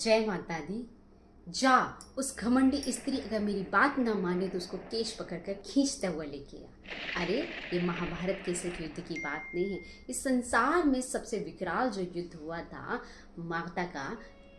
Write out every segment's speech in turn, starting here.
जय माता दी। जा उस घमंडी स्त्री अगर मेरी बात ना माने तो उसको केश पकड़कर खींचता हुआ लेके आ। अरे ये महाभारत के सिर्फ युद्ध की बात नहीं है। इस संसार में सबसे विकराल जो युद्ध हुआ था माता का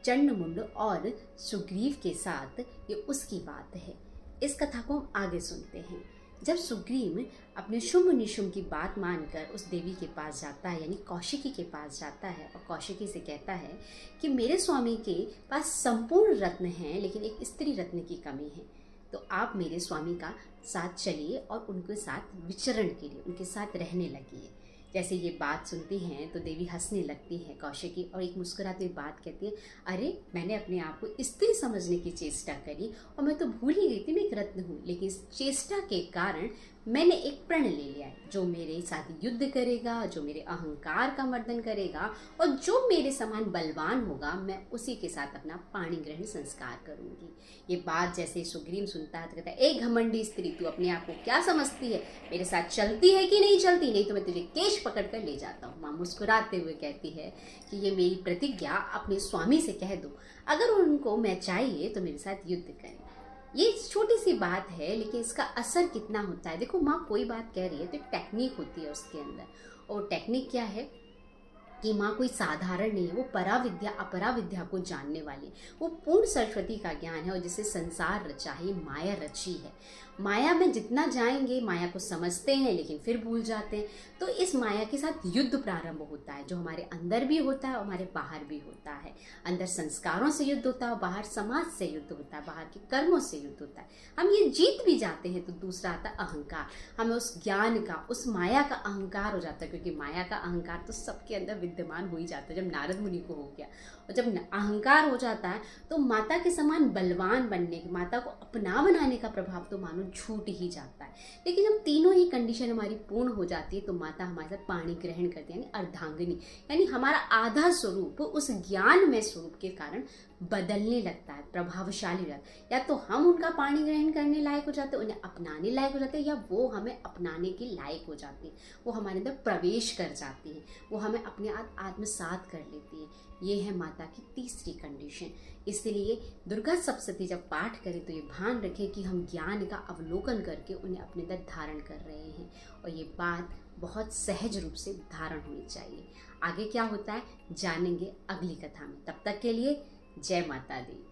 चंडमुंड और सुग्रीव के साथ, ये उसकी बात है। इस कथा को हम आगे सुनते हैं। जब सुग्रीव अपने शुंभ निशुंभ की बात मानकर उस देवी के पास जाता है, यानी कौशिकी के पास जाता है और कौशिकी से कहता है कि मेरे स्वामी के पास संपूर्ण रत्न हैं लेकिन एक स्त्री रत्न की कमी है, तो आप मेरे स्वामी का साथ चलिए और उनके साथ विचरण के लिए उनके साथ रहने लगिए। जैसे ये बात सुनती हैं तो देवी हंसने लगती है कौशिकी और एक मुस्कुराती हुई बात कहती है, अरे मैंने अपने आप को स्त्री समझने की चेष्टा करी और मैं तो भूल ही गई थी मैं एक रत्न हूँ, लेकिन इस चेष्टा के कारण मैंने एक प्रण ले लिया है जो मेरे साथ युद्ध करेगा, जो मेरे अहंकार का मर्दन करेगा और जो मेरे समान बलवान होगा मैं उसी के साथ अपना पाणी ग्रहण संस्कार करूंगी। ये बात जैसे सुग्रीव सुनता है तो कहता है, ए घमंडी स्त्री, तू अपने आप को क्या समझती है? मेरे साथ चलती है कि नहीं चलती? नहीं तो मैं तुझे केश पकड़ कर ले जाता हूँ। माँ मुस्कुराते हुए कहती है कि ये मेरी प्रतिज्ञा अपने स्वामी से कह दो, अगर उनको मैं चाहिए तो मेरे साथ युद्ध करें। ये छोटी सी बात है लेकिन इसका असर कितना होता है। देखो माँ कोई बात कह रही है तो एक टेक्निक होती है उसके अंदर, और टेक्निक क्या है कि माँ कोई साधारण नहीं है, वो पराविद्या अपराविद्या को जानने वाली है। वो पूर्ण सरस्वती का ज्ञान है और जिसे संसार रचा है, माया रची है। माया में जितना जाएंगे माया को समझते हैं लेकिन फिर भूल जाते हैं। तो इस माया के साथ युद्ध प्रारंभ होता है, जो हमारे अंदर भी होता है और हमारे बाहर भी होता है। अंदर संस्कारों से युद्ध होता है, बाहर समाज से युद्ध होता है, बाहर के कर्मों से युद्ध होता है। हम ये जीत भी जाते हैं तो दूसरा आता है अहंकार। हमें उस ज्ञान का, उस माया का अहंकार हो जाता है, क्योंकि माया का अहंकार तो सबके अंदर विद्यमान हो ही जाता है। जब नारद मुनि को हो गया और जब अहंकार हो जाता है तो माता के समान बलवान बनने, माता को अपना बनाने का प्रभाव तो मानो छूट ही जाता है। लेकिन जब तीनों ही कंडीशन हमारी पूर्ण हो जाती है तो माता हमारे साथ पाणी ग्रहण करती है, यानी अर्धांगिनी, यानी हमारा आधा स्वरूप उस ज्ञान में स्वरूप के कारण बदलने लगता है, प्रभावशाली लगता है। या तो हम उनका पाणी ग्रहण करने लायक हो जाते हैं, उन्हें अपनाने लायक हो जाते हैं, या वो हमें अपनाने के लायक हो जाती है, वो हमारे अंदर प्रवेश कर जाती है, वो हमें अपने आत्मसात कर लेती है। ये है माता की तीसरी कंडीशन। इसलिए दुर्गा सप्तशती जब पाठ करें तो ये भान रखें कि हम ज्ञान का अवलोकन करके उन्हें अपने अंदर धारण कर रहे हैं, और ये बात बहुत सहज रूप से धारण होनी चाहिए। आगे क्या होता है जानेंगे अगली कथा में। तब तक के लिए जय माता दी।